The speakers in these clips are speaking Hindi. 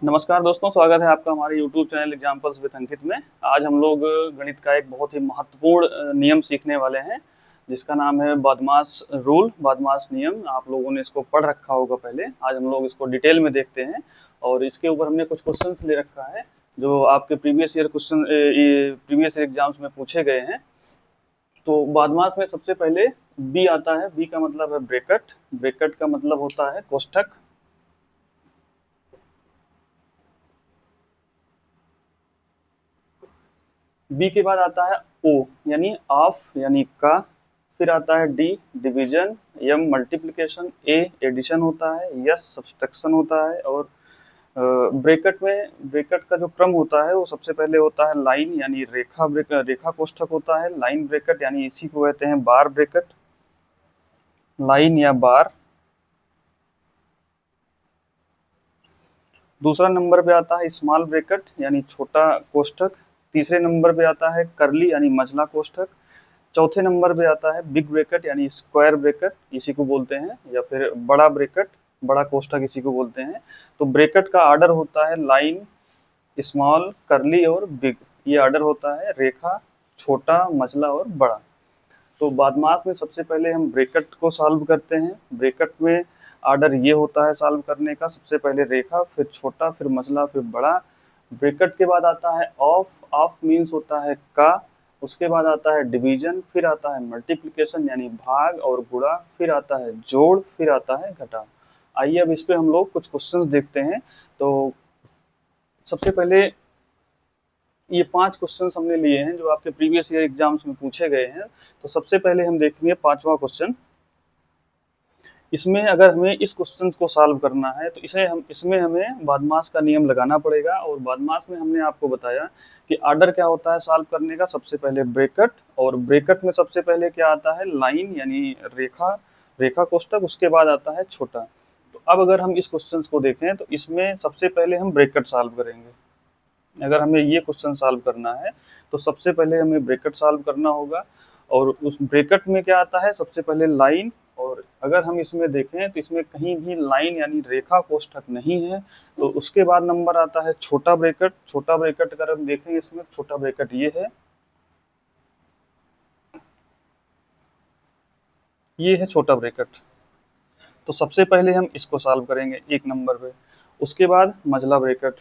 नमस्कार दोस्तों, स्वागत है आपका हमारे YouTube चैनल एग्जाम्पल्स विद अंकित में। आज हम लोग गणित का एक बहुत ही महत्वपूर्ण नियम सीखने वाले हैं, जिसका नाम है बदमाश रूल, बदमाश नियम। आप लोगों ने इसको पढ़ रखा होगा पहले। आज हम लोग इसको डिटेल में देखते हैं और इसके ऊपर हमने कुछ क्वेश्चंस ले रखा है जो आपके प्रीवियस ईयर एग्जाम्स में पूछे गए हैं। तो बदमाश में सबसे पहले बी आता है। बी का मतलब है ब्रैकेट। ब्रैकेट का मतलब होता है कोष्ठक। बी के बाद आता है ओ यानी ऑफ यानी का। फिर आता है डी डिवीजन, एम मल्टीप्लिकेशन, ए एडिशन होता है, यस सब्सट्रैक्शन होता है। और ब्रैकेट में ब्रैकेट का जो क्रम होता है वो सबसे पहले होता है लाइन यानी रेखा कोष्ठक होता है लाइन ब्रैकेट, यानी इसी को कहते हैं बार ब्रैकेट, लाइन या बार। दूसरा नंबर पे आता है स्मॉल ब्रैकेट यानी छोटा कोष्ठक। तीसरे नंबर पे आता है करली यानी मझला कोष्ठक। चौथे नंबर पे आता है बिग ब्रैकेट यानी स्क्वायर ब्रैकेट, इसी को बोलते हैं, या फिर बड़ा ब्रैकेट, बड़ा कोष्ठक इसी को बोलते हैं। तो ब्रैकेट का ऑर्डर होता है लाइन, स्मॉल, करली और बिग। ये ऑर्डर होता है रेखा, छोटा, मझला और बड़ा। तो बदमाश में सबसे पहले हम ब्रैकेट को सॉल्व करते हैं। ब्रैकेट में ऑर्डर ये होता है सॉल्व करने का, सबसे पहले रेखा, फिर छोटा, फिर मझला, फिर बड़ा। ब्रैकेट के बाद आता है ऑफ। ऑफ मीन्स होता है का। उसके बाद आता है डिवीजन, फिर आता है मल्टीप्लिकेशन यानी भाग और गुणा, फिर आता है जोड़, फिर आता है घटा। आइए अब इस पे हम लोग कुछ क्वेश्चंस देखते हैं। तो सबसे पहले ये 5 क्वेश्चंस हमने लिए हैं जो आपके प्रीवियस ईयर एग्जाम्स में पूछे गए हैं। तो सबसे पहले हम देखेंगे 5वां क्वेश्चन। इसमें अगर हमें इस क्वेश्चन को सॉल्व करना है तो इसमें हमें बदमाश का नियम लगाना पड़ेगा। और बदमाश में हमने आपको बताया कि ऑर्डर क्या होता है सॉल्व करने का, सबसे पहले ब्रैकेट, और ब्रैकेट में सबसे पहले क्या आता है लाइन यानी रेखा, रेखा कोष्ठक, उसके बाद आता है छोटा। तो अब अगर हम इस क्वेश्चन को देखें तो इसमें सबसे पहले हम ब्रैकेट सॉल्व करेंगे। अगर हमें ये क्वेश्चन सॉल्व करना है तो सबसे पहले हमें ब्रैकेट सॉल्व करना होगा। और उस ब्रैकेट में क्या आता है सबसे पहले लाइन। और अगर हम इसमें देखें तो इसमें कहीं भी लाइन यानी रेखा कोष्ठक नहीं है। तो उसके बाद नंबर आता है छोटा ब्रैकेट। छोटा ब्रैकेट अगर हम देखें इसमें छोटा ब्रैकेट ये है छोटा ब्रैकेट। तो सबसे पहले हम इसको सॉल्व करेंगे 1 नंबर पे। उसके बाद मझला ब्रैकेट,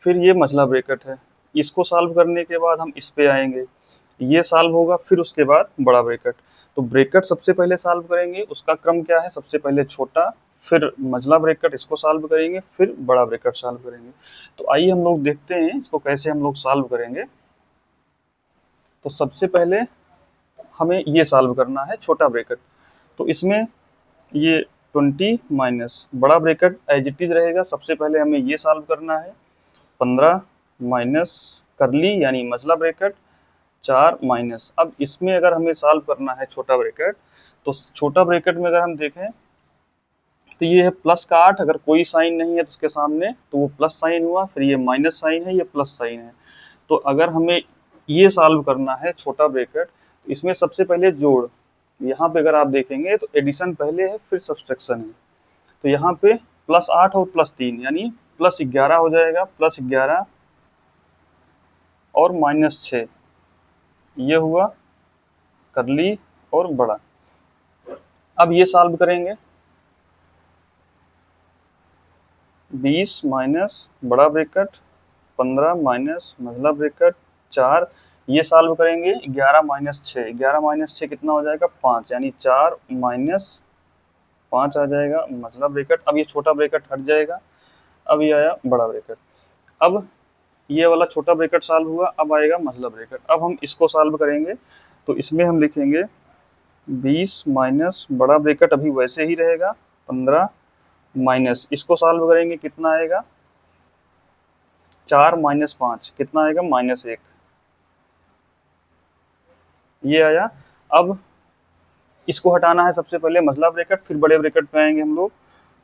फिर ये मझला ब्रैकेट है। इसको सॉल्व करने के बाद हम इस पे आएंगे, ये सॉल्व होगा, फिर उसके बाद बड़ा ब्रैकेट। तो ब्रैकेट सबसे पहले सॉल्व करेंगे, उसका क्रम क्या है, सबसे पहले छोटा, फिर मझला ब्रैकेट, इसको सॉल्व करेंगे, फिर बड़ा ब्रैकेट सॉल्व करेंगे। तो आइए हम लोग देखते हैं इसको कैसे हम लोग सॉल्व करेंगे। तो सबसे पहले हमें ये सॉल्व करना है छोटा ब्रैकेट। तो इसमें ये 20 माइनस बड़ा ब्रैकेट एज इट इज रहेगा। सबसे पहले हमें ये सॉल्व करना है 15 माइनस करली यानी मझला ब्रैकेट 4 माइनस। अब इसमें अगर हमें सॉल्व करना है छोटा ब्रैकेट, तो छोटा ब्रैकेट में अगर हम देखें तो ये है प्लस का 8। अगर कोई साइन नहीं है तो उसके सामने तो वो प्लस साइन हुआ, फिर ये माइनस साइन है, ये प्लस साइन है। तो अगर हमें ये सॉल्व करना है छोटा ब्रैकेट, तो इसमें सबसे पहले जोड़, यहाँ पे अगर आप देखेंगे तो एडिशन पहले है फिर सब्सट्रैक्शन है। तो यहाँ पे +8 और +3 यानी +11 हो जाएगा। +11 और -6 ये हुआ करली और बड़ा। अब ये सॉल्व करेंगे 20 माइनस बड़ा ब्रैकेट 15 माइनस मझला ब्रैकेट 4, ये सॉल्व करेंगे 11 माइनस 6। 11 माइनस 6 कितना हो जाएगा 5, यानी 4 माइनस 5 आ जाएगा मझला ब्रैकेट। अब ये छोटा ब्रैकेट हट जाएगा। अब ये आया बड़ा ब्रैकेट। अब ये वाला छोटा ब्रैकेट सॉल्व हुआ, अब आएगा मझला ब्रैकेट। अब हम इसको सॉल्व करेंगे तो इसमें हम लिखेंगे 20 माइनस बड़ा ब्रैकेट अभी वैसे ही रहेगा 15 माइनस, इसको सॉल्व करेंगे कितना आएगा 4 माइनस 5 कितना आएगा -1, ये आया। अब इसको हटाना है सबसे पहले मझला ब्रैकेट, फिर बड़े ब्रैकेट पे आएंगे हम लोग।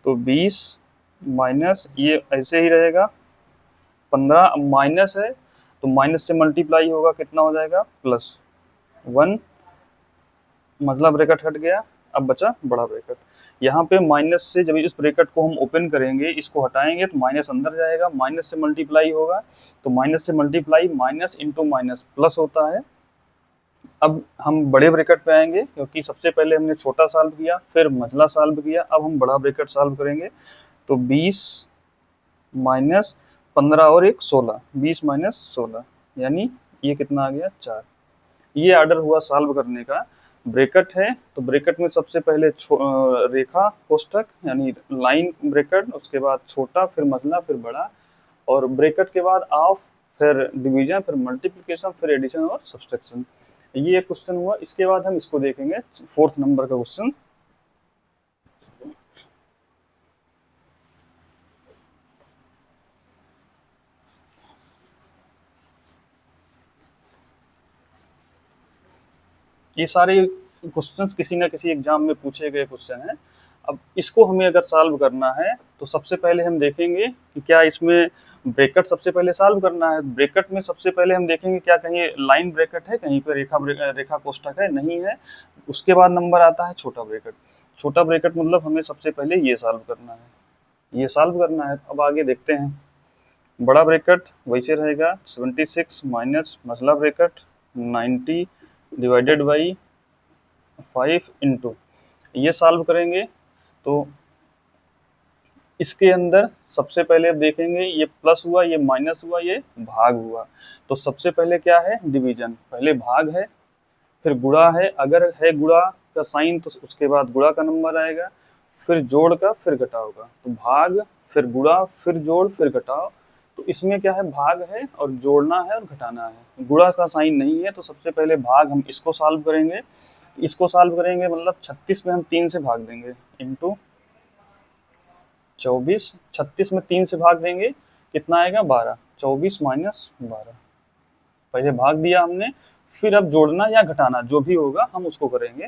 तो 20 माइनस ये ऐसे ही रहेगा 15, माइनस है तो माइनस से मल्टीप्लाई होगा कितना हो जाएगा +1, मझला ब्रैकेट हट गया, अब बचा बड़ा ब्रैकेट। यहाँ पे माइनस से जब इस ब्रैकेट को हम ओपन करेंगे, इसको हटाएंगे तो माइनस अंदर जाएगा, माइनस से मल्टीप्लाई होगा तो माइनस से multiply minus into minus plus होता है। अब हम बड़े ब्रैकेट पे आएंगे क्योंकि सबसे पहले हमने छोटा सॉल्व किया, फिर मझला सॉल्व किया, अब हम बड़ा ब्रैकेट सॉल्व करेंगे। तो 20 माइनस 15 और एक 16, 20 माइनस 16 यानी ये कितना आ गया 4। ये ऑर्डर हुआ सॉल्व करने का। ब्रैकेट है तो ब्रैकेट में सबसे पहले रेखा कोष्ठक यानी लाइन ब्रैकेट, उसके बाद छोटा, फिर मझला, फिर बड़ा, और ब्रैकेट के बाद ऑफ, फिर डिवीजन, फिर मल्टीप्लिकेशन, फिर एडिशन और सब्सट्रैक्शन। ये एक क्वेश्चन हुआ। इसके बाद हम इसको देखेंगे 4th नंबर का क्वेश्चन। ये सारे क्वेश्चंस किसी ना किसी एग्जाम में पूछे गए क्वेश्चन हैं। अब इसको हमें अगर सॉल्व करना है तो सबसे पहले हम देखेंगे कि क्या इसमें ब्रैकेट सबसे पहले सॉल्व करना है। ब्रैकेट में सबसे पहले हम देखेंगे क्या कहीं लाइन ब्रैकेट है, कहीं पे रेखा कोष्ठक है, नहीं है। उसके बाद नंबर आता है छोटा ब्रैकेट। छोटा ब्रैकेट मतलब हमें सबसे पहले ये सॉल्व करना है, ये सॉल्व करना है। अब आगे देखते हैं। बड़ा ब्रैकेट वैसे रहेगा 76 माइनस मझला ब्रैकेट 90 डिवाइडेड बाई 5 इंटू, ये सॉल्व करेंगे तो इसके अंदर सबसे पहले अब देखेंगे ये प्लस हुआ, ये माइनस हुआ, ये भाग हुआ। तो सबसे पहले क्या है डिवीजन, पहले भाग है, फिर गुणा है। अगर है गुणा का साइन तो उसके बाद गुणा का नंबर आएगा, फिर जोड़ का, फिर घटाव का। तो भाग, फिर गुणा, फिर जोड़, फिर घटाव। तो इसमें क्या है भाग है और जोड़ना है और घटाना है, गुणा का साइन नहीं है। तो सबसे पहले भाग हम इसको सॉल्व करेंगे। इसको सॉल्व करेंगे मतलब 36 में हम 3 से भाग देंगे इंटू 24, 36 में 3 से भाग देंगे कितना आएगा 12, 24 माइनस 12। पहले भाग दिया हमने, फिर अब जोड़ना या घटाना जो भी होगा हम उसको करेंगे,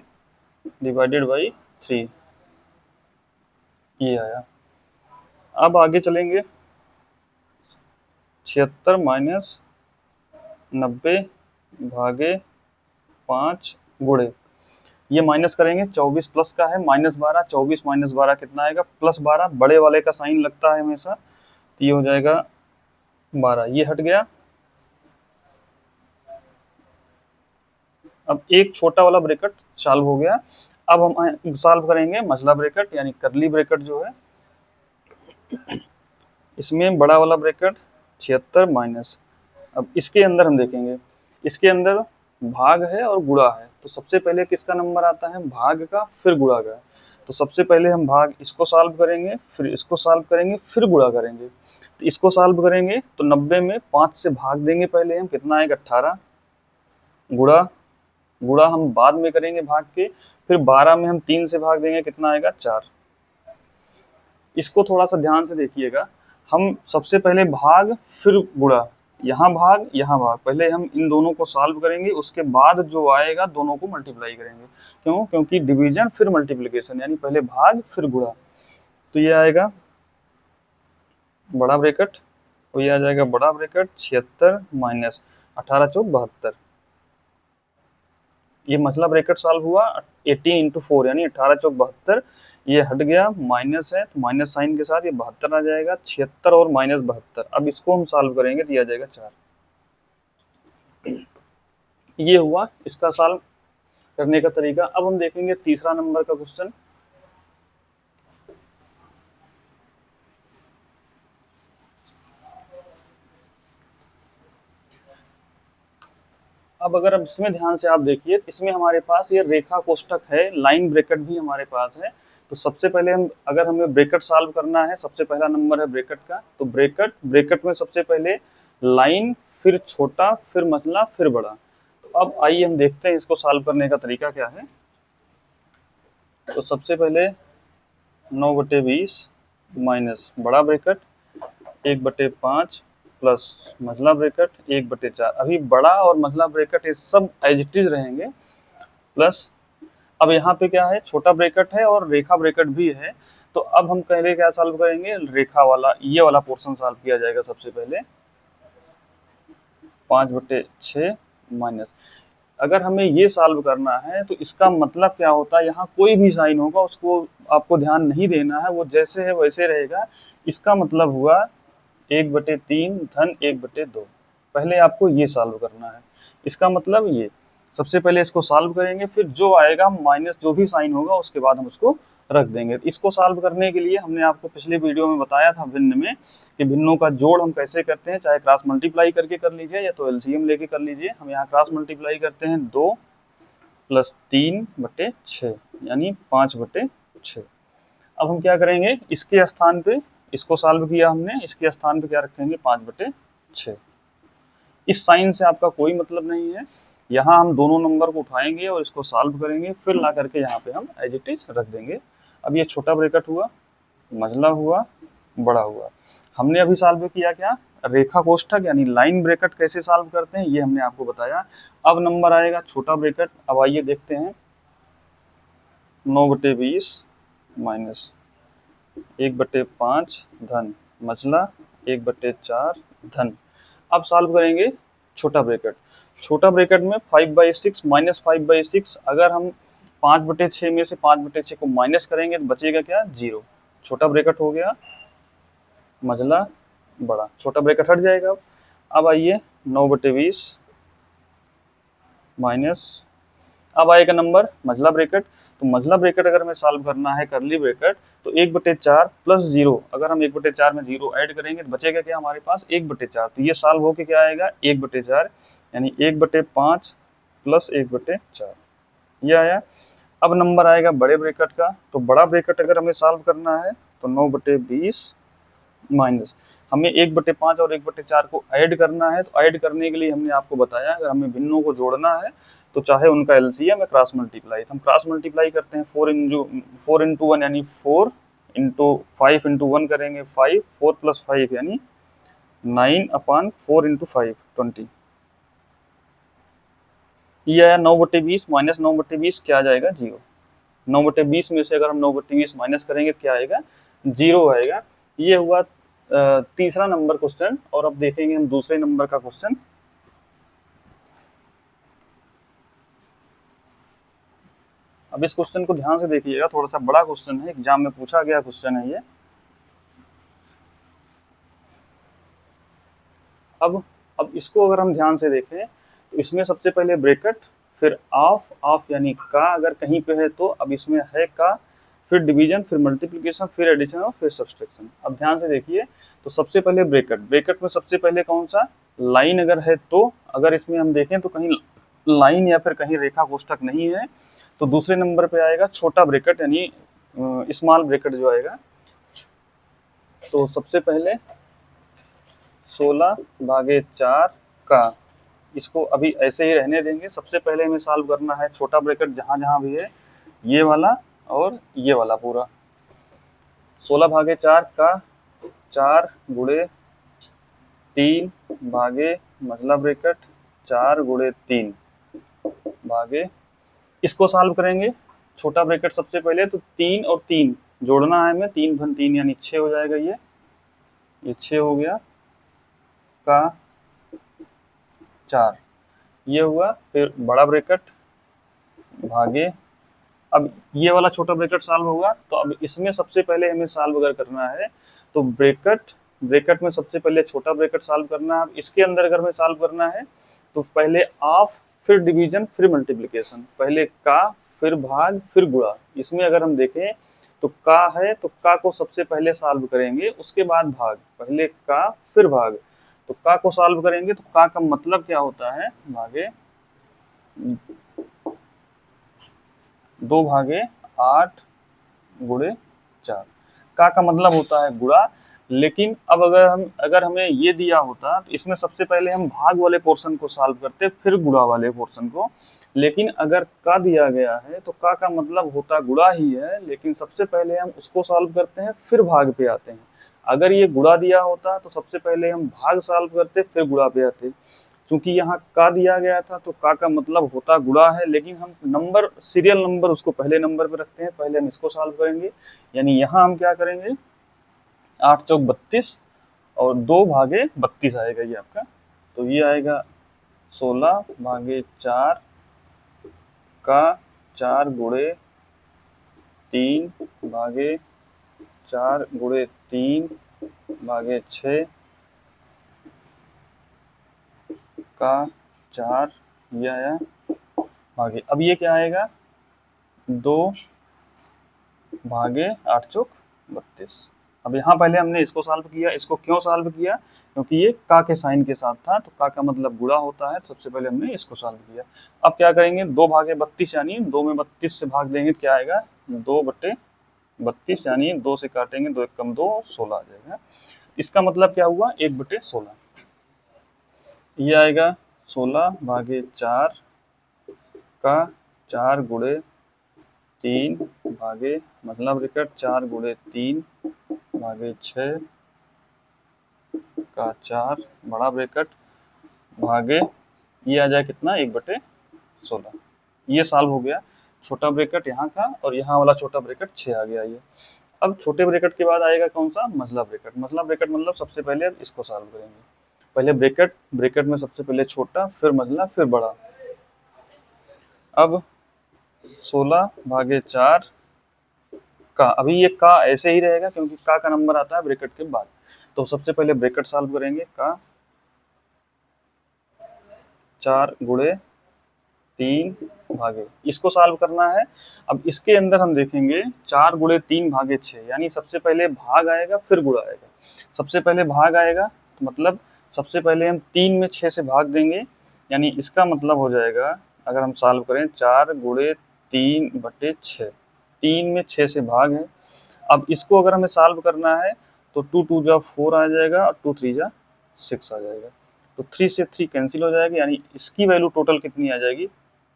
डिवाइडेड बाई 3, ये आया। अब आगे चलेंगे 76 माइनस 90 भागे 5 गुणे, ये माइनस करेंगे, 24 प्लस का है माइनस 12, 24 माइनस 12 कितना आएगा प्लस 12। बड़े वाले का साइन लगता है हमेशा, तो ये हो जाएगा 12, ये हट गया। अब एक छोटा वाला ब्रैकेट सॉल्व हो गया। अब हम सॉल्व करेंगे मझला ब्रैकेट यानी करली ब्रैकेट जो है, इसमें बड़ा वाला ब्रैकेट 76 माइनस, अब इसके अंदर हम देखेंगे, इसके अंदर भाग है और गुणा है। तो सबसे पहले किसका नंबर आता है भाग का, फिर गुणा का। तो सबसे पहले हम भाग इसको सॉल्व करेंगे, फिर इसको सॉल्व करेंगे, फिर गुणा करेंगे। तो इसको सॉल्व करेंगे तो 90 में 5 से भाग देंगे पहले हम, कितना आएगा 18, गुणा, गुणा हम बाद में करेंगे भाग के, फिर 12 में हम 3 से भाग देंगे, कितना आएगा 4। इसको थोड़ा सा ध्यान से देखिएगा, हम सबसे पहले भाग फिर गुणा, यहाँ भाग यहाँ भाग, पहले हम इन दोनों को सॉल्व करेंगे, उसके बाद जो आएगा दोनों को मल्टीप्लाई करेंगे। क्यों? क्योंकि डिवीजन फिर मल्टीप्लिकेशन यानी पहले भाग फिर गुणा। तो ये आएगा बड़ा ब्रैकेट, तो ये आ जाएगा बड़ा ब्रैकेट 76 माइनस 18 चौक 72। ये मसला ब्रैकेट सॉल्व हुआ 18 इंटू 4 यानी 18 चौक 72, ये हट गया, माइनस है तो माइनस साइन के साथ ये 72 आ जाएगा, 76 और माइनस 72। अब इसको हम सॉल्व करेंगे तो ये आ जाएगा 4। ये हुआ इसका सॉल्व करने का तरीका। अब हम देखेंगे तीसरा नंबर का क्वेश्चन। अब अगर अब इसमें ध्यान से आप देखिए, इसमें हमारे पास ये रेखा कोष्ठक है, लाइन ब्रैकेट भी हमारे पास है। तो सबसे पहले हम अगर हमें ब्रैकेट सॉल्व करना है, सबसे पहला नंबर है ब्रैकेट का, तो ब्रैकेट, ब्रैकेट में सबसे पहले लाइन, फिर छोटा, फिर मझला, फिर बड़ा। तो अब आइए हम देखते हैं इसको सॉल्व करने का तरीका क्या है। तो सबसे पहले 9/20 माइनस बड़ा ब्रैकेट 1/5 प्लस मझला ब्रैकेट 1/4। अभी बड़ा और मझला ब्रैकेट ये सब एज इट इज रहेंगे, प्लस अब यहाँ पे क्या है छोटा ब्रैकेट है और रेखा ब्रैकेट भी है। तो अब हम पहले क्या सॉल्व करेंगे, रेखा वाला ये वाला पोर्शन सॉल्व किया जाएगा सबसे पहले, 5/6 माइनस। अगर हमें ये सॉल्व करना है तो इसका मतलब क्या होता है, यहाँ कोई भी साइन होगा उसको आपको ध्यान नहीं देना है, वो जैसे है वैसे रहेगा। इसका मतलब हुआ 1/3 धन 1/2। पहले आपको ये सॉल्व करना है, इसका मतलब ये। सबसे पहले इसको सॉल्व करेंगे, फिर जो आएगा माइनस जो भी साइन होगा उसके बाद हम उसको रख देंगे। इसको सॉल्व करने के लिए हमने आपको पिछले वीडियो में बताया था भिन्न में कि भिन्नों का जोड़ हम कैसे करते हैं, चाहे क्रॉस मल्टीप्लाई करके कर लीजिए या तो एलसीएम लेके कर लीजिए। हम यहाँ क्रॉस मल्टीप्लाई करते हैं 2 + 3/6 यानी 5/6। अब हम क्या करेंगे, इसके स्थान पे, इसको सॉल्व किया हमने, इसके स्थान पे क्या रखेंगे 5/6। इस साइन से आपका कोई मतलब नहीं है, यहाँ हम दोनों नंबर को उठाएंगे और इसको सॉल्व करेंगे, फिर ला करके यहाँ पे हम एज इट इज रख देंगे। अब ये छोटा ब्रैकेट हुआ, मझला हुआ, बड़ा हुआ। हमने अभी सॉल्व किया क्या, रेखा कोष्ठक यानी लाइन ब्रैकेट कैसे सॉल्व करते हैं ये हमने आपको बताया। अब नंबर आएगा छोटा ब्रैकेट। अब आइए देखते हैं, 9/20 माइनस 1/5 धन मझला 1/4 धन। अब सॉल्व करेंगे छोटा ब्रैकेट। छोटा ब्रैकेट में 5/6 माइनस 5/6, अगर हम 5/6 में से 5/6 को माइनस करेंगे तो बचेगा क्या, 0। छोटा ब्रैकेट हो गया, मझला बड़ा, छोटा ब्रैकेट हट जाएगा। अब आइए 9/20 माइनस, अब आएगा नंबर मझला ब्रैकेट। तो मझला ब्रैकेट अगर हमें सॉल्व करना है करली ब्रैकेट, तो 1/4 प्लस 0, अगर हम 1/4 में 0 ऐड करेंगे तो बचेगा क्या हमारे पास 1/4। तो ये सॉल्व होके क्या आएगा 1/4 यानी 1/5 प्लस 1/4, ये आया। अब नंबर आएगा बड़े ब्रैकेट का। तो बड़ा ब्रैकेट अगर हमें सॉल्व करना है तो 9/20 माइनस, हमें 1/5 और 1/4 को ऐड करना है। तो ऐड करने के लिए हमने आपको बताया अगर हमें भिन्नों को जोड़ना है तो चाहे उनका एलसीएम या क्रॉस मल्टीप्लाई, हम क्रॉस मल्टीप्लाई करते हैं 4 इंटू 1 यानी 4 इंटू 5 इंटू 1 करेंगे 5, 4 + 5 यानी 9/4 इंटू 5 20। ये आया 9/20 माइनस 9/20, क्या आ जाएगा 0। 9/20 में से अगर हम 9/20 माइनस करेंगे तो क्या आएगा 0 आएगा। ये हुआ तीसरा नंबर क्वेश्चन। और अब देखेंगे हम दूसरे नंबर का क्वेश्चन। अब इस क्वेश्चन को ध्यान से देखिएगा, थोड़ा सा बड़ा क्वेश्चन है, एग्जाम में पूछा गया क्वेश्चन है ये। अब इसको अगर हम ध्यान से देखें तो इसमें सबसे पहले ब्रैकेट, फिर ऑफ यानी का अगर कहीं पे है तो, अब इसमें है का, फिर डिवीजन, फिर मल्टीप्लिकेशन, फिर एडिशन और फिर सब्सट्रैक्शन। अब ध्यान से देखिए, तो सबसे पहले ब्रैकेट, ब्रैकेट में सबसे पहले कौन सा लाइन अगर है तो, अगर इसमें हम देखें तो कहीं लाइन या फिर कहीं रेखा कोष्ठक नहीं है, तो दूसरे नंबर पे आएगा छोटा ब्रैकेट यानी स्मॉल ब्रैकेट जो आएगा। तो सबसे पहले 16/4 का, इसको अभी ऐसे ही रहने देंगे। सबसे पहले हमें सॉल्व करना है छोटा ब्रैकेट जहाँ जहाँ भी है, ये वाला और ये वाला पूरा। 16/4 का 4 गुणे 3 भागे मझला ब्रैकेट 4 गुणे 3 भागे, इसको सॉल्व करेंगे छोटा ब्रैकेट सबसे पहले। तो 3 और 3 जोड़ना है हमें, 3 × 3 यानी 6 हो जाएगा, ये 6 हो गया का 4, ये हुआ। फिर बड़ा ब्रैकेट भागे, अब ये वाला छोटा ब्रैकेट सॉल्व होगा। तो अब इसमें सबसे पहले हमें सॉल्व अगर करना है तो ब्रैकेट में सबसे पहले छोटा ब्रैकेट सॉल्व करना है। अब इसके अंदर अगर हमें सॉल्व करना है तो पहले ऑफ, फिर डिवीजन, फिर मल्टीप्लिकेशन, पहले का, फिर भाग, फिर गुणा। इसमें अगर हम देखें तो का है तो का को सबसे पहले सॉल्व करेंगे, उसके बाद भाग, पहले का फिर भाग। तो का को सॉल्व करेंगे तो का मतलब क्या होता है, भागे 2/8 गुणे 4, का मतलब होता है गुणा। लेकिन अब अगर हमें ये दिया होता तो इसमें सबसे पहले हम भाग वाले पोर्शन को सॉल्व करते, फिर गुणा वाले पोर्शन को। लेकिन अगर का दिया गया है तो का मतलब होता गुणा ही है, लेकिन सबसे पहले हम उसको सॉल्व करते हैं फिर भाग पे आते हैं। अगर ये गुणा दिया होता तो सबसे पहले हम भाग सॉल्व करते फिर गुणा पे आते। चूंकि यहाँ का दिया गया था तो का मतलब होता गुणा है, लेकिन हम नंबर, सीरियल नंबर उसको पहले नंबर पे रखते हैं, पहले हम इसको सॉल्व करेंगे। यानी यहाँ हम क्या करेंगे 8 चौक 32 और 2/32 आएगा ये आपका। तो ये आएगा 16/4 का 4 गुणे 3 भागे 4 गुणे 3 भागे 6 का 4 ये आया भागे, अब ये क्या आएगा 2 भागे 8 चौक 32। अब यहाँ पहले हमने इसको सॉल्व किया, इसको क्यों सॉल्व किया, क्योंकि ये का के साइन के साथ था, तो का का मतलब गुणा होता है, तो सबसे पहले हमने इसको सॉल्व किया। अब क्या करेंगे 2 भागे 32 यानी 2 में 32 से भाग देंगे, क्या आएगा 2 बटे 32 यानी 2 से काटेंगे 2 एक कम 2 16 आ जाएगा। इसका मतलब क्या हुआ 1 बटे 16, ये आएगा 16 भागे 4 का 4 गुणे 3 भागे मतलब ब्रैकेट 4 गुणे 3 भागे 6 का 4 बड़ा ब्रैकेट भागे ये आ जाए कितना 1 बटे 16। ये सॉल्व हो गया, छोटा ब्रैकेट यहाँ का और यहाँ वाला छोटा ब्रैकेट 6 आ गया ये। अब छोटे ब्रैकेट के बाद आएगा कौन सा मझला ब्रैकेट। मझला ब्रैकेट मतलब सबसे पहले अब इसको सॉल्व करेंगे, पहले ब्रैकेट, ब्रैकेट में सबसे पहले छोटा फिर मझला फिर बड़ा। अब 16 भागे 4 का, अभी ये का ऐसे ही रहेगा क्योंकि का नंबर आता है ब्रैकेट के बाद, तो सबसे पहले ब्रैकेट सॉल्व करेंगे का 4 गुणे 3 भागे, इसको सॉल्व करना है। अब इसके अंदर हम देखेंगे 4 गुणे 3 भागे 6 यानी सबसे पहले भाग आएगा फिर गुणा आएगा। सबसे पहले भाग आएगा तो मतलब सबसे पहले हम 3 में 6 से भाग देंगे, यानी इसका मतलब हो जाएगा अगर हम सॉल्व करें 4 गुणे 3 बटे 6, 3 में 6 से भाग है। अब इसको अगर हमें सॉल्व करना है तो 2 2 जा 4 आ जाएगा और 2 3 जा 6 आ जाएगा, तो 3 से 3 कैंसिल हो जाएगी, यानी इसकी वैल्यू टोटल कितनी आ जाएगी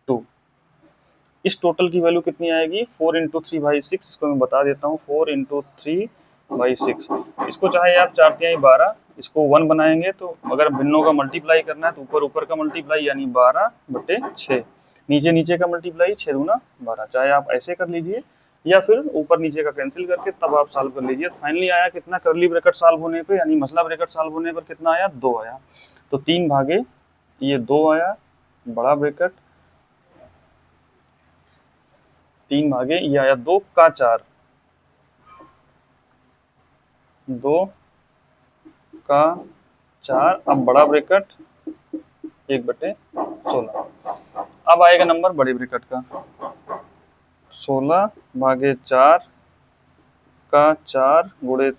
2। इस टोटल की वैल्यू कितनी आएगी 4 इंटू 3 बाई 6, इसको मैं बता देता हूँ 4 इंटू 3 बाई 6। इसको चाहे आप 4 तिहाई 12, इसको 1 बनाएंगे तो अगर भिन्नों का मल्टीप्लाई करना है तो ऊपर ऊपर का मल्टीप्लाई यानी 12 बटे 6, नीचे नीचे का मल्टीप्लाई 6 दूना 12, चाहे आप ऐसे कर लीजिए या फिर ऊपर नीचे का कैंसिल करके तब आप सॉल्व कर लीजिए। फाइनली आया कितना कर्ली ब्रैकेट सॉल्व होने पे यानी मसला ब्रैकेट सॉल्व होने पर कितना आया 2 आया, तो 3 भागे ये 2 आया बड़ा ब्रैकेट, 3 भागे ये आया 2 का 4, 2 का 4, अब बड़ा ब्रैकेट 1 बटे 16। अब आएगा नंबर बड़े ब्रैकेट का 16 भागे 4 का 4 गुणे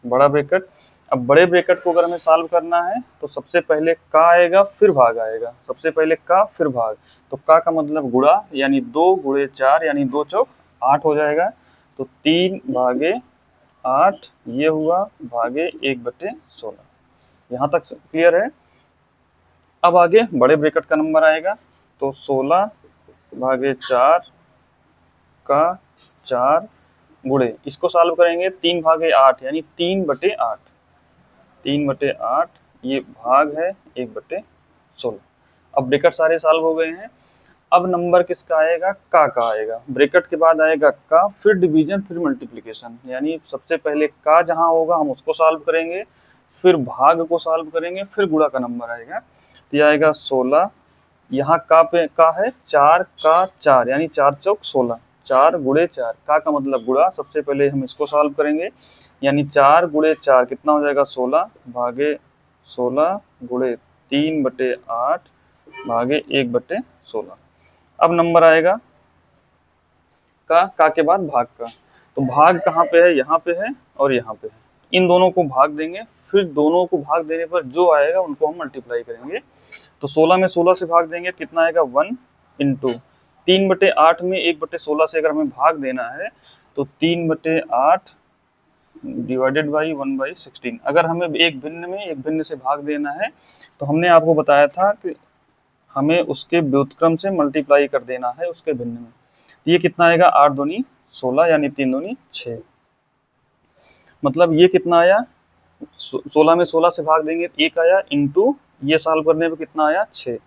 बड़ा ब्रैकेट। अब बड़े ब्रैकेट को अगर हमें सॉल्व करना है तो सबसे पहले का आएगा फिर भाग आएगा, सबसे पहले का फिर भाग, तो का मतलब गुणा यानी 2 गुणे 4 यानी 2 चौक 8 हो जाएगा, तो 3 भागे 8 ये हुआ भागे 1 बटे 16। यहाँ तक क्लियर है। अब आगे बड़े ब्रैकेट का नंबर आएगा तो 16 भागे 4 का 4 गुणे, इसको सॉल्व करेंगे 3 भागे 8 यानी 3 बटे 8, 3 बटे 8 ये भाग है 1 बटे 16। अब ब्रैकेट सारे सॉल्व हो गए हैं। अब नंबर किसका आएगा का आएगा, ब्रैकेट के बाद आएगा का फिर डिवीजन फिर मल्टीप्लिकेशन, यानी सबसे पहले का जहां होगा हम उसको सॉल्व करेंगे, फिर भाग को सॉल्व करेंगे, फिर गुणा का नंबर आएगा, तो ये आएगा 16, यहाँ का पे का है 4 का 4 यानी 4 चौक 16, 4 गुणे 4 का मतलब गुणा, सबसे पहले हम इसको सॉल्व करेंगे यानी 4 गुणे 4 कितना हो जाएगा 16 भागे 16 गुणे 3 बटे 8 भागे 1 बटे 16। अब नंबर आएगा का के बाद भाग का, तो भाग कहाँ पे है यहाँ पे है और यहाँ पे है, इन दोनों को भाग देंगे, फिर दोनों को भाग देने पर जो आएगा उनको हम मल्टीप्लाई करेंगे, तो 16 में 16 से भाग देंगे कितना आएगा 1 इंटू 3 बटे 8 में 1 बटे 16 से अगर हमें भाग देना है तो 3 बटे 8 डिवाइडेड बाई 1/16। अगर हमें एक भिन्न में एक भिन्न से भाग देना है तो हमने आपको बताया था कि हमें उसके व्युत्क्रम से मल्टीप्लाई कर देना है उसके भिन्न में, ये कितना आएगा 8 दूनी 16 यानी 3 दूनी 6, मतलब ये कितना आया 16 में 16 से भाग देंगे 1 आया इंटू ये सॉल्व करने पे कितना आया 6,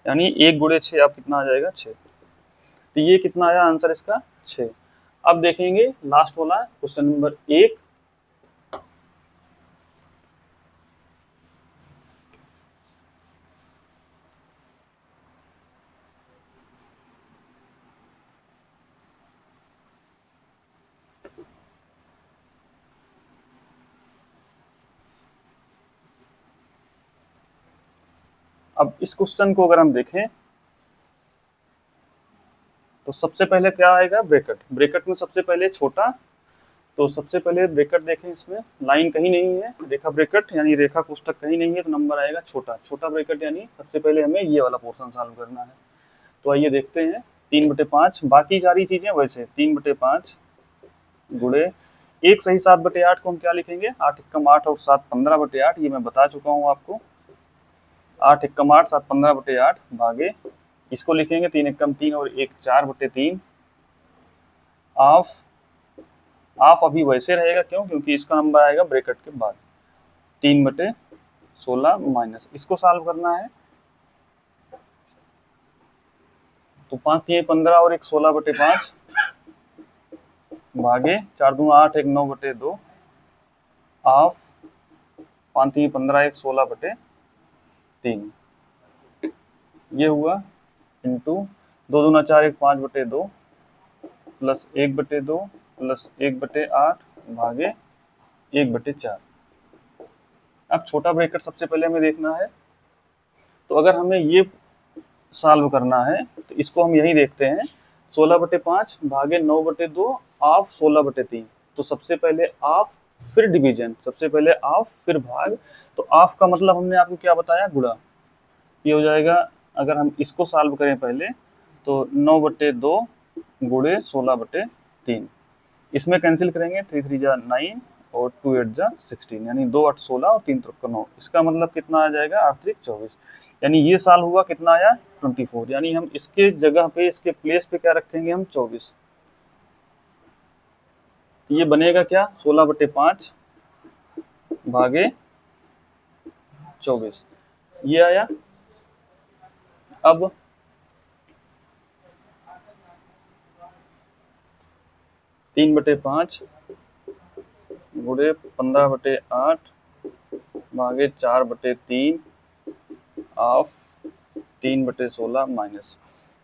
यानी 1 गुणे 6 अब कितना आ जाएगा 6, तो ये कितना आया आंसर इसका 6। अब देखेंगे लास्ट वाला क्वेश्चन नंबर 1, अब इस क्वेश्चन को अगर हम देखें तो सबसे पहले क्या आएगा, ब्रैकेट। ब्रैकेट में सबसे पहले छोटा, तो सबसे पहले ब्रैकेट देखें, इसमें लाइन कहीं नहीं है, रेखा ब्रैकेट यानी रेखा कोष्ठक कहीं नहीं है, तो नंबर आएगा छोटा। छोटा ब्रैकेट यानी सबसे पहले हमें ये वाला पोर्शन सॉल्व करना है। तो आइए देखते हैं, 3/5, बाकी सारी चीजें वैसे 3/5 गुणे एक सही 7/8 को हम क्या लिखेंगे, 8 एकम 8 और 7 15/8, ये मैं बता चुका हूँ आपको। 8 एकम 8 7 15/8 भागे, इसको लिखेंगे 3 एकम 3 और 1 4/3 ऑफ अभी वैसे रहेगा, क्यों, क्योंकि इसका नंबर आएगा ब्रैकेट के बाद 3/16 माइनस, इसको सॉल्व करना है। तो 5 3 15 और 1 16/5 भागे 4 2 8 1 9/2 ऑफ 5 3 15 1 16/3, ये हुआ इंटू 2 दूना 4 1 5/2 प्लस 1/2 प्लस 1/8 भागे 1/4। अब छोटा ब्रैकेट सबसे पहले हमें देखना है, तो अगर हमें ये सॉल्व करना है तो इसको हम यही देखते हैं, 16/5 भागे 9/2 ऑफ 16/3। तो सबसे पहले ऑफ फिर डिवीजन, सबसे पहले ऑफ फिर भाग। तो ऑफ का मतलब हमने आपको क्या बताया, गुणा। ये हो जाएगा, अगर हम इसको सॉल्व करें पहले तो 9/2 गुणे 16/3, इसमें कैंसिल करेंगे, 3 3 जा 9 और 2 8 जा 16, यानी 2 8 16 और 3 3 9, इसका मतलब कितना आ जाएगा, 8 3 24, यानी ये साल हुआ कितना आया 24, यानी हम इसके जगह पे, इसके प्लेस पे क्या रखेंगे हम, 24। तो ये बनेगा क्या, 16/5 भागे 24, ये आया। अब 3/5 गुणे 15/8 भागे 4/3 ऑफ 3/16 माइनस,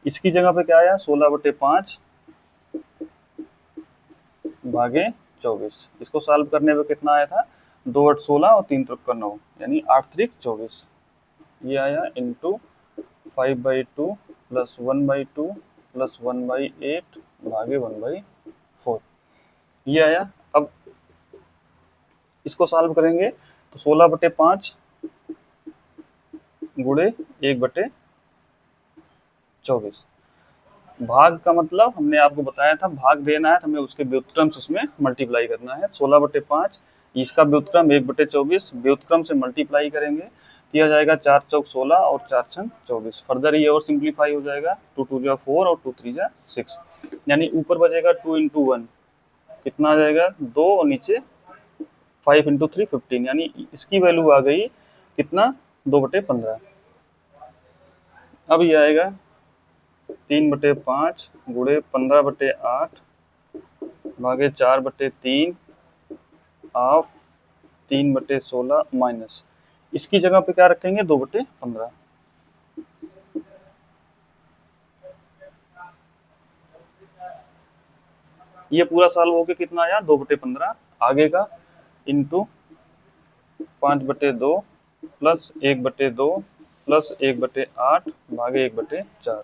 इसकी जगह पे क्या आया, 16/5 भागे 24, इसको सॉल्व करने पे कितना आया था, 2 8 16 और 3 3 9, यानी 8 3 24, ये आया इंटू 5/2 प्लस 1/2 प्लस 1/8 भागे 1/4, ये आया। अब इसको सॉल्व करेंगे तो 16/5 गुणे 1/24, भाग का मतलब हमने आपको बताया था, भाग देना है तो हमें उसके व्युत्क्रम से उसमें मल्टीप्लाई करना है। 16/5 इसका व्युत्क्रम 1/24, व्युत्क्रम से मल्टीप्लाई करेंगे, किया जाएगा 4 चौक 16 और 4 छंग 24। फर्दर ये और सिंप्लीफाई हो जाएगा, 2 2 जा 4 और 2 3 जा 6, यानी ऊपर बचेगा 2 इंटू 1, कितना आ जाएगा 2, और नीचे 5 इंटू 3 15, यानी इसकी वैल्यू आ गई कितना, 2/15। अब ये आएगा 3/5 गुणे 15/8 भागे 4/3 ऑफ 3/16 माइनस, इसकी जगह पे क्या रखेंगे, 2/15। ये पूरा सॉल्व होके कितना आया, 2/15। आगे का इंटू 5/2 प्लस 1/2 प्लस 1/8 भागे 1/4।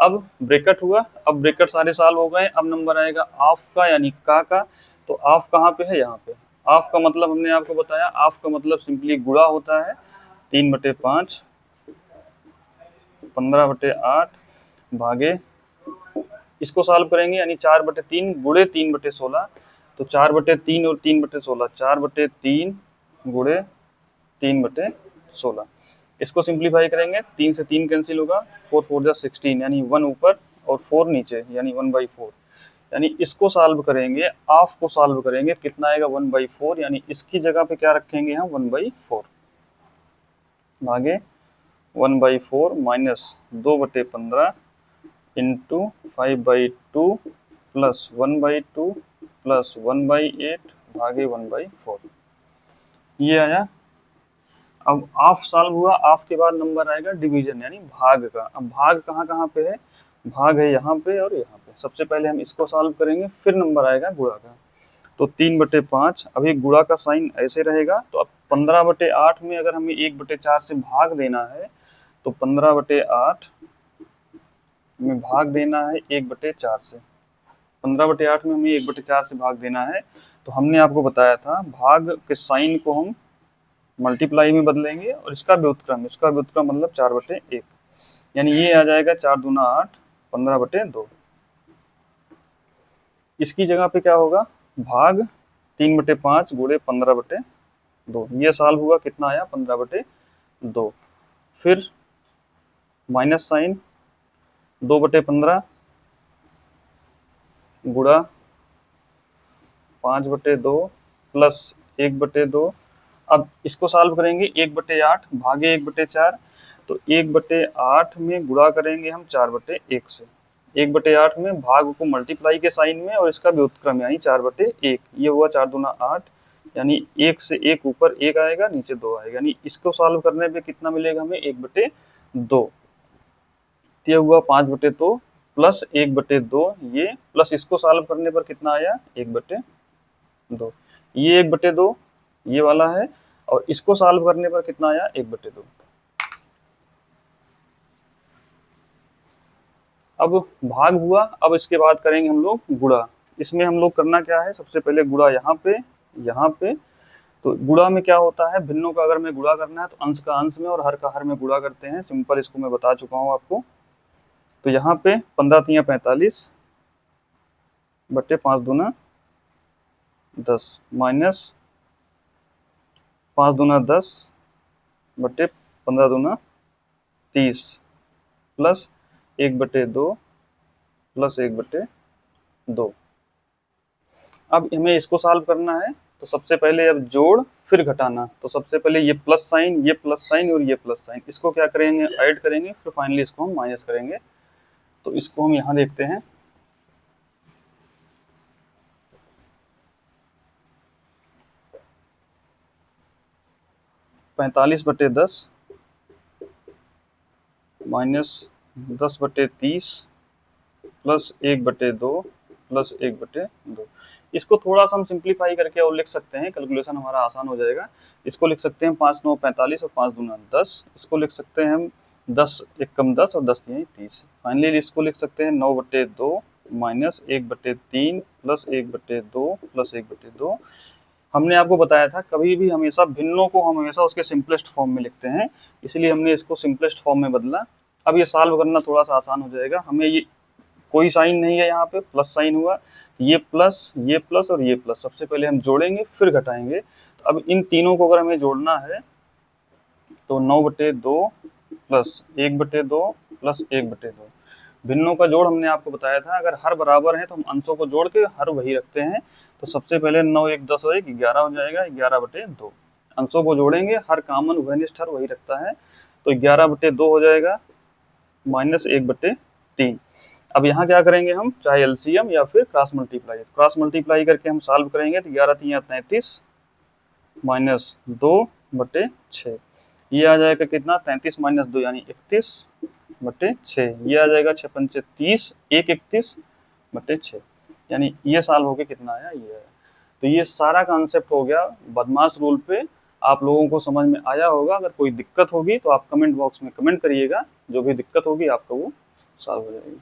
अब ब्रैकेट हुआ, अब ब्रैकेट सारे सॉल्व हो गए। अब नंबर आएगा ऑफ का, यानी का। तो ऑफ कहाँ पे है, यहाँ पे। ऑफ का मतलब हमने आपको बताया, ऑफ का मतलब सिंपली गुणा होता है, 3/5 15/8 भागे, इसको सॉल्व करेंगे यानी 4/3 गुणे 3/16, तो 4/3 और 3/16, 4/3 गुणे 3/16, इसको सिंप्लीफाई करेंगे, 3 से 3 कैंसिल होगा, 4 4 जा 16, यानी 1 ऊपर और 4 नीचे, यानी 1/4, यानी इसको सॉल्व करेंगे, ऑफ को सॉल्व करेंगे, कितना आएगा 1/4, यानी इसकी जगह पे क्या रखेंगे हम, 1/4 भागे 1/4 माइनस 2/15 इंटू 5/2 प्लस 1/2 प्लस 1/8 भागे 1/4, ये आया। अब ऑफ सॉल्व हुआ, ऑफ के बाद नंबर आएगा डिवीजन यानी भाग का। अब भाग कहाँ कहाँ पे है, भाग है यहाँ पे और यहाँ पे। सबसे पहले हम इसको सॉल्व करेंगे, फिर नंबर आएगा गुणा का। तो 3/5, अभी गुणा का साइन ऐसे रहेगा, तो अब 15/8 में अगर हमें 1/4 से भाग देना है, तो 15/8 में भाग देना है 1/4 से। 15/8 में हमें 1/4 से भाग देना है, तो हमने आपको बताया था भाग के साइन को हम मल्टीप्लाई में बदलेंगे और इसका व्युत्क्रम मतलब 4/1, यानी ये आ जाएगा 4 दूना 8, 15/2। इसकी जगह पे क्या होगा, भाग 3/5 गुणे 15/2, ये सॉल्व हुआ, कितना आया 15/2। फिर माइनस साइन 2/15 गुणा 5/2 प्लस 1/2। अब इसको सॉल्व करेंगे, 1/8 भागे 1/4, तो 1/8 में गुणा करेंगे हम 4/1 से। 1/8 में भाग को मल्टीप्लाई के साइन में और इसका व्युत्क्रम यानी 4/1, ये हुआ 4 दूना 8, यानी 1 से 1 ऊपर 1 आएगा, नीचे 2 आएगा, यानी इसको सॉल्व करने पे कितना मिलेगा हमें 1/2। ये हुआ 5/2 प्लस 1/2, ये प्लस इसको सॉल्व करने पर कितना आया 1/2, ये 1/2 ये वाला है, और इसको सॉल्व करने पर कितना आया 1/2। अब भाग हुआ, अब इसके बाद करेंगे हम लोग गुणा। इसमें हम लोग करना क्या है, सबसे पहले गुणा यहाँ पे। तो गुणा में क्या होता है, भिन्नों का अगर में गुणा करना है तो अंश का अंश में और हर का हर में गुणा करते हैं, सिंपल, इसको मैं बता चुका हूँ आपको। तो यहाँ पे 15 × 45 बट्टे 5 दूना 10 माइनस 5 दूना 10 बट्टे 15 दूना 30 प्लस 1/2 प्लस 1/2। अब हमें इसको सॉल्व करना है, तो सबसे पहले अब जोड़ फिर घटाना। तो सबसे पहले ये प्लस साइन, ये प्लस साइन और ये प्लस साइन, इसको क्या करेंगे ऐड करेंगे, फिर फाइनली इसको हम माइनस करेंगे। तो इसको हम यहाँ देखते हैं, 45/10 माइनस 10/30 प्लस 1/2 प्लस 1/2। इसको थोड़ा सा हम सिंप्लीफाई करके और लिख सकते हैं, कैलकुलेशन हमारा आसान हो जाएगा। इसको लिख सकते हैं 5 × 9 = 45 और 5 दूना 10। इसको लिख सकते हैं हम 10 × 1 = 10 और 10 × 3 = 30। फाइनली इसको लिख सकते हैं 9/2 माइनस 1/3 प्लस 1/2 प्लस 1/2। हमने आपको बताया था कभी भी हमेशा भिन्नों को हम हमेशा उसके सिंपलेस्ट फॉर्म में लिखते हैं, इसलिए हमने इसको सिंपलेस्ट फॉर्म में बदला। अब ये सॉल्व करना थोड़ा सा आसान हो जाएगा। हमें ये कोई साइन नहीं है, यहाँ पे प्लस साइन हुआ, ये प्लस और ये प्लस, सबसे पहले हम जोड़ेंगे फिर घटाएंगे। तो अब इन तीनों को अगर हमें जोड़ना है तो 9/2 प्लस 1/2 प्लस 1/2। भिन्नों का जोड़ हमने आपको बताया था, अगर हर बराबर है तो हम अंशों को जोड़ के हर वही रखते हैं। तो सबसे पहले 9 × 1 = 10 और 1 = 11 हो जाएगा, 11/2। अंशों को जोड़ेंगे, हर कॉमन उभयनिष्ठ हर वही रखता है, तो 11/2 हो जाएगा माइनस 1/3। अब यहाँ क्या करेंगे हम, चाहे एलसीएम या फिर क्रॉस मल्टीप्लाई करके हम सॉल्व करेंगे, तो 11 × 3 = 33 माइनस 2/6, ये आ जाएगा कितना 33 माइनस 2 यानी 31/6, ये आ जाएगा 6 × 5 = 30, 1 31/6, यानी ये सॉल्व होके कितना आया, ये आया। तो ये सारा कॉन्सेप्ट हो गया बदमाश रूल पे, आप लोगों को समझ में आया होगा। अगर कोई दिक्कत होगी तो आप कमेंट बॉक्स में कमेंट करिएगा, जो भी दिक्कत होगी आपका वो सॉल्व हो जाएगी।